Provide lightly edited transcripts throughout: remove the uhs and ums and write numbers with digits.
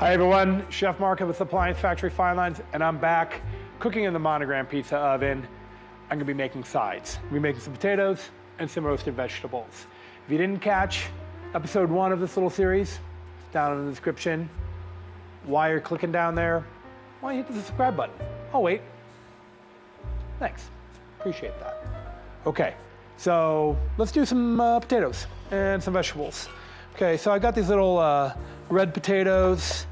Hi everyone, Chef Mark with Appliance Factory Fine Lines, and I'm back cooking in the Monogram pizza oven. I'm gonna be making sides. I'm gonna be making some potatoes and some roasted vegetables. If you didn't catch episode 1 of this little series, it's down in the description. While you're clicking down there, why don't you hit the subscribe button? Oh wait, thanks, appreciate that. Okay, so let's do some potatoes and some vegetables. Okay, so I got these little red potatoes.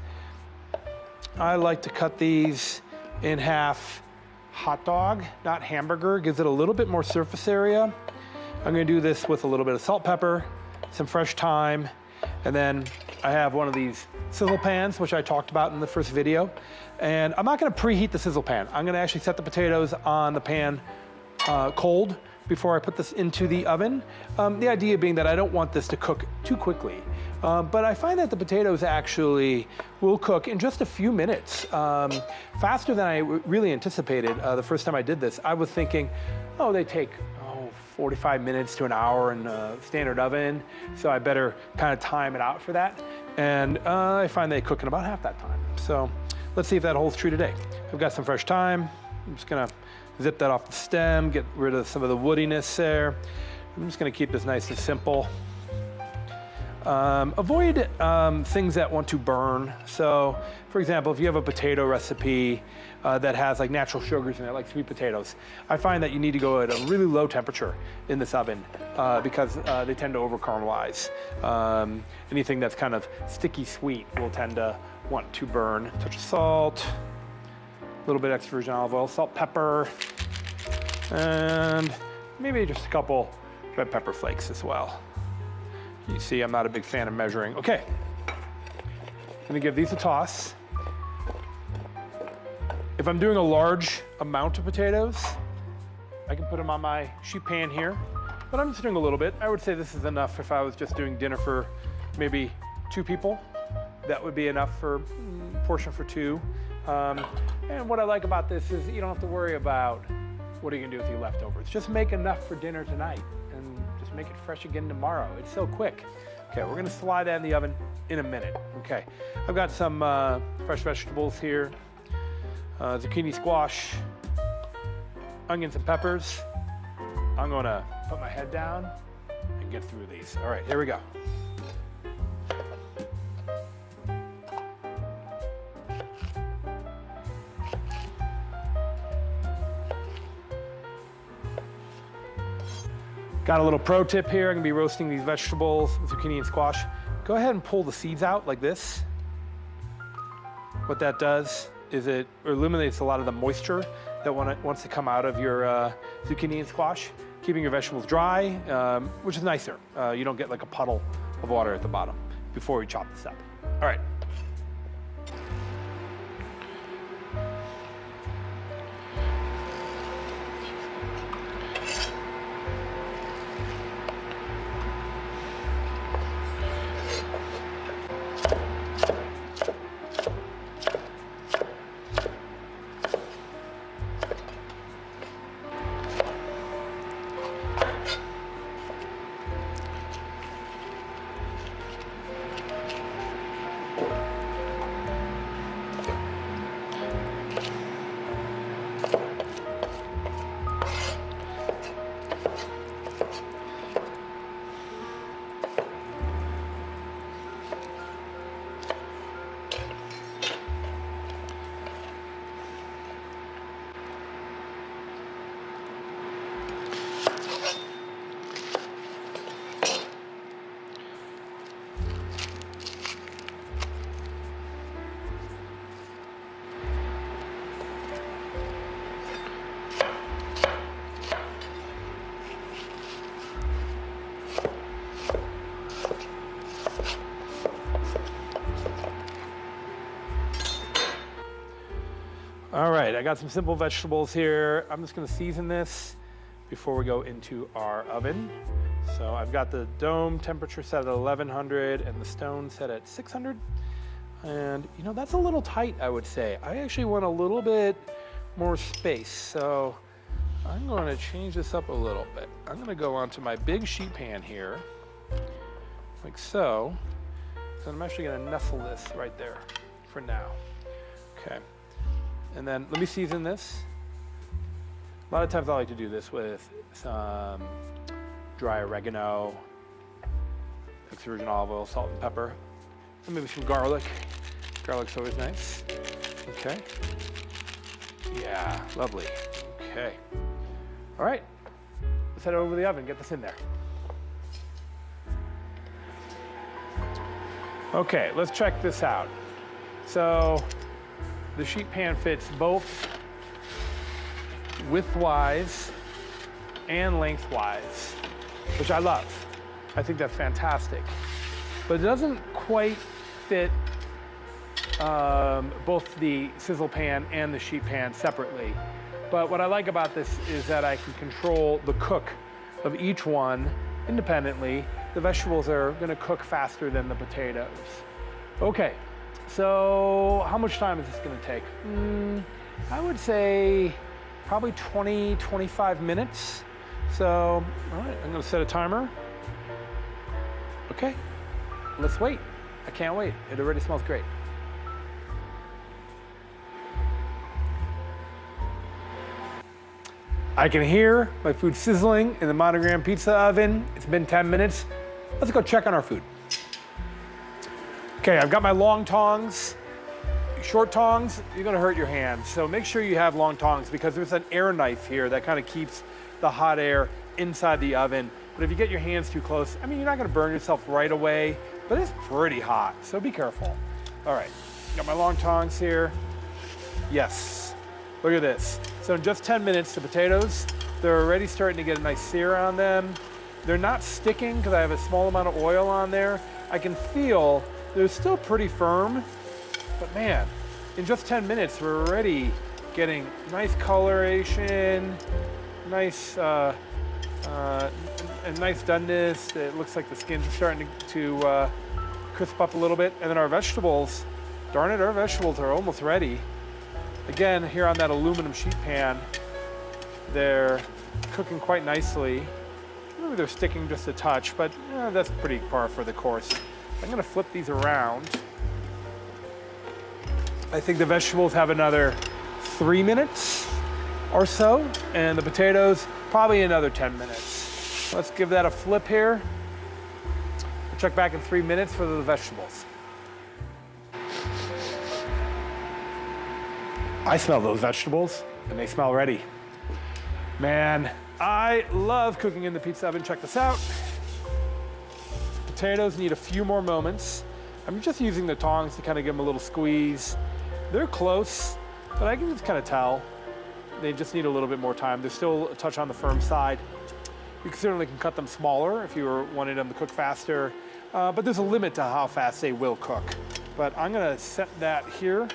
I like to cut these in half. Hot dog, not hamburger, gives it a little bit more surface area. I'm gonna do this with a little bit of salt, pepper, some fresh thyme, and then I have one of these sizzle pans, which I talked about in the first video. And I'm not gonna preheat the sizzle pan. I'm gonna actually set the potatoes on the pan cold before I put this into the oven. The idea being that I don't want this to cook too quickly. But I find that the potatoes actually will cook in just a few minutes, faster than I really anticipated the first time I did this. I was thinking, oh, they take 45 minutes to an hour in a standard oven, so I better kind of time it out for that. And I find they cook in about half that time. So let's see if that holds true today. I've got some fresh thyme. I'm just gonna zip that off the stem, get rid of some of the woodiness there. I'm just gonna keep this nice and simple. Avoid things that want to burn. So, for example, if you have a potato recipe that has like natural sugars in it, like sweet potatoes, I find that you need to go at a really low temperature in this oven because they tend to over caramelize. Anything that's kind of sticky sweet will tend to want to burn. A touch of salt, a little bit extra virgin olive oil, salt, pepper, and maybe just a couple red pepper flakes as well. You see, I'm not a big fan of measuring. Okay, I'm gonna give these a toss. If I'm doing a large amount of potatoes, I can put them on my sheet pan here, but I'm just doing a little bit. I would say this is enough if I was just doing dinner for maybe 2 people. That would be enough for a portion for 2. And what I like about this is you don't have to worry about what are you gonna do with your leftovers. Just make enough for dinner tonight and just make it fresh again tomorrow. It's so quick. Okay, we're gonna slide that in the oven in a minute. Okay, I've got some fresh vegetables here. Zucchini, squash, onions and peppers. I'm gonna put my head down and get through these. All right, here we go. Got a little pro tip here. I'm gonna be roasting these vegetables, zucchini and squash. Go ahead and pull the seeds out like this. What that does is it eliminates a lot of the moisture that wants to come out of your zucchini and squash, keeping your vegetables dry, which is nicer. You don't get like a puddle of water at the bottom before we chop this up. All right. All right, I got some simple vegetables here. I'm just gonna season this before we go into our oven. So I've got the dome temperature set at 1100 and the stone set at 600. And you know, that's a little tight, I would say. I actually want a little bit more space. So I'm going to change this up a little bit. I'm going to go onto my big sheet pan here, like so. So I'm actually going to nestle this right there. for now. Okay, and then let me season this. A lot of times I like to do this with some dry oregano, extra virgin olive oil, salt and pepper, and maybe some garlic. Garlic's always nice. Okay. Yeah, lovely. Okay. All right, let's head over to the oven, get this in there. Okay, let's check this out. So the sheet pan fits both widthwise and lengthwise, which I love. I think that's fantastic. But it doesn't quite fit both the sizzle pan and the sheet pan separately. But what I like about this is that I can control the cook of each one independently. The vegetables are gonna cook faster than the potatoes. Okay, so how much time is this gonna take? I would say probably 20, 25 minutes. So, all right, I'm gonna set a timer. Okay, let's wait. I can't wait. It already smells great. I can hear my food sizzling in the Monogram pizza oven. It's been 10 minutes. Let's go check on our food. Okay, I've got my long tongs. Short tongs, you're gonna hurt your hands. So make sure you have long tongs because there's an air knife here that kind of keeps the hot air inside the oven. But if you get your hands too close, I mean, you're not gonna burn yourself right away, but it's pretty hot, so be careful. All right, got my long tongs here. Yes, look at this. So in just 10 minutes, the potatoes, they're already starting to get a nice sear on them. They're not sticking because I have a small amount of oil on there. I can feel they're still pretty firm, but man, in just 10 minutes, we're already getting nice coloration, nice, a nice doneness. It looks like the skin's starting to crisp up a little bit. And then our vegetables, darn it, our vegetables are almost ready. Again, here on that aluminum sheet pan, they're cooking quite nicely. Maybe they're sticking just a touch, but that's pretty par for the course. I'm gonna flip these around. I think the vegetables have another 3 minutes or so, and the potatoes, probably another 10 minutes. Let's give that a flip here. We'll check back in 3 minutes for the vegetables. I smell those vegetables, and they smell ready. Man, I love cooking in the pizza oven. Check this out. Potatoes need a few more moments. I'm just using the tongs to kind of give them a little squeeze. They're close, but I can just kind of tell. They just need a little bit more time. They're still a touch on the firm side. You certainly can cut them smaller if you were wanting them to cook faster, but there's a limit to how fast they will cook. But I'm gonna set that here,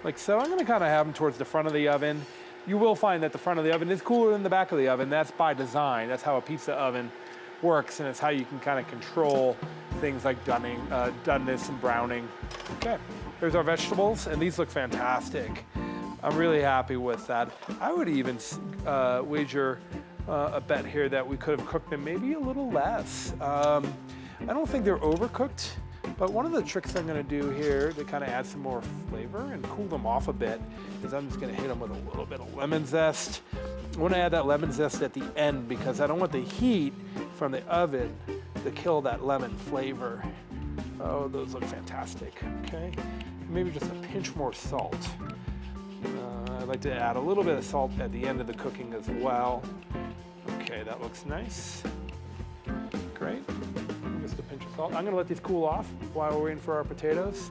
like so. I'm gonna kind of have them towards the front of the oven. You will find that the front of the oven is cooler than the back of the oven. That's by design. That's how a pizza oven works, and it's how you can kind of control things like doneness and browning. Okay, there's our vegetables, and these look fantastic. I'm really happy with that. I would even wager a bet here that we could have cooked them maybe a little less. I don't think they're overcooked, but one of the tricks I'm gonna do here to kind of add some more flavor and cool them off a bit is I'm just gonna hit them with a little bit of lemon zest. I wanna add that lemon zest at the end because I don't want the heat from the oven to kill that lemon flavor. Oh, those look fantastic, okay? Maybe just a pinch more salt. I'd like to add a little bit of salt at the end of the cooking as well. Okay, that looks nice. Great. Just a pinch of salt. I'm gonna let these cool off while we're waiting for our potatoes.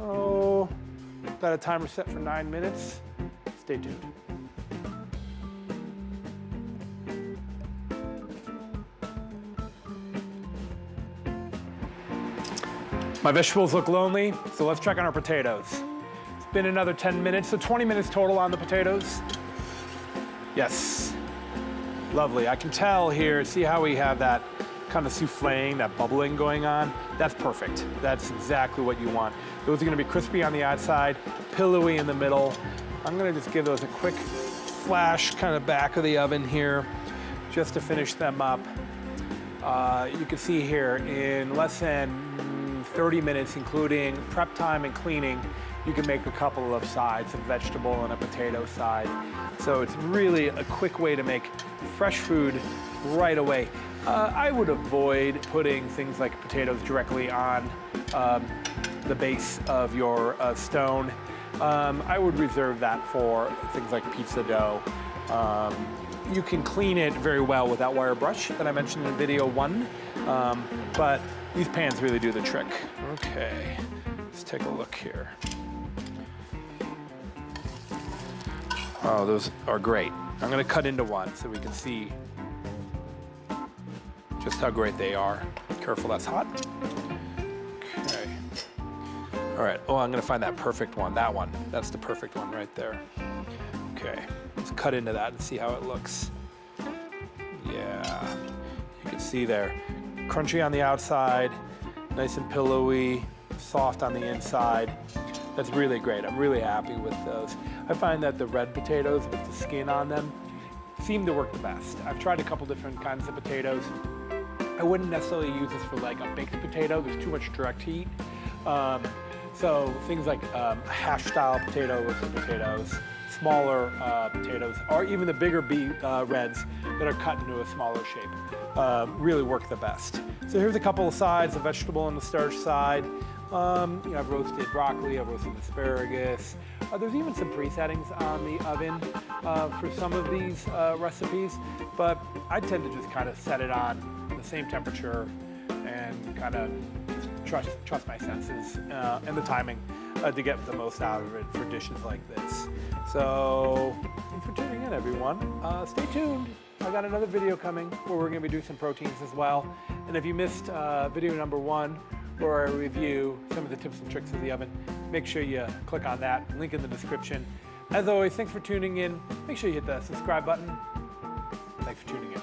Oh, got a timer set for 9 minutes. Stay tuned. My vegetables look lonely, so let's check on our potatoes. It's been another 10 minutes, so 20 minutes total on the potatoes. Yes, lovely. I can tell here, see how we have that kind of souffling, that bubbling going on? That's perfect. That's exactly what you want. Those are gonna be crispy on the outside, pillowy in the middle. I'm gonna just give those a quick flash kind of back of the oven here, just to finish them up. You can see here in less than 30 minutes, including prep time and cleaning, you can make a couple of sides, a vegetable and a potato side. So it's really a quick way to make fresh food right away. I would avoid putting things like potatoes directly on the base of your stone. I would reserve that for things like pizza dough. You can clean it very well with that wire brush that I mentioned in video 1, but these pans really do the trick. Okay, let's take a look here. Oh, those are great. I'm gonna cut into one so we can see just how great they are. Careful, that's hot. Okay. All right, oh, I'm gonna find that perfect one, that one. That's the perfect one right there. Okay, let's cut into that and see how it looks. Yeah, you can see there. Crunchy on the outside, nice and pillowy, soft on the inside. That's really great. I'm really happy with those. I find that the red potatoes with the skin on them seem to work the best. I've tried a couple different kinds of potatoes. I wouldn't necessarily use this for like a baked potato. There's too much direct heat. So things like a hash style potato with the potatoes, smaller potatoes, or even the bigger reds that are cut into a smaller shape, really work the best. So here's a couple of sides, the vegetable on the starch side. I've roasted broccoli, I've roasted asparagus. There's even some pre-settings on the oven for some of these recipes, but I tend to just kind of set it on the same temperature and kind of trust my senses and the timing to get the most out of it for dishes like this. So thanks for tuning in, everyone. Stay tuned. I got another video coming where we're going to be doing some proteins as well. And if you missed video number 1, where I review some of the tips and tricks of the oven, make sure you click on that, link in the description. As always, thanks for tuning in. Make sure you hit the subscribe button. Thanks for tuning in.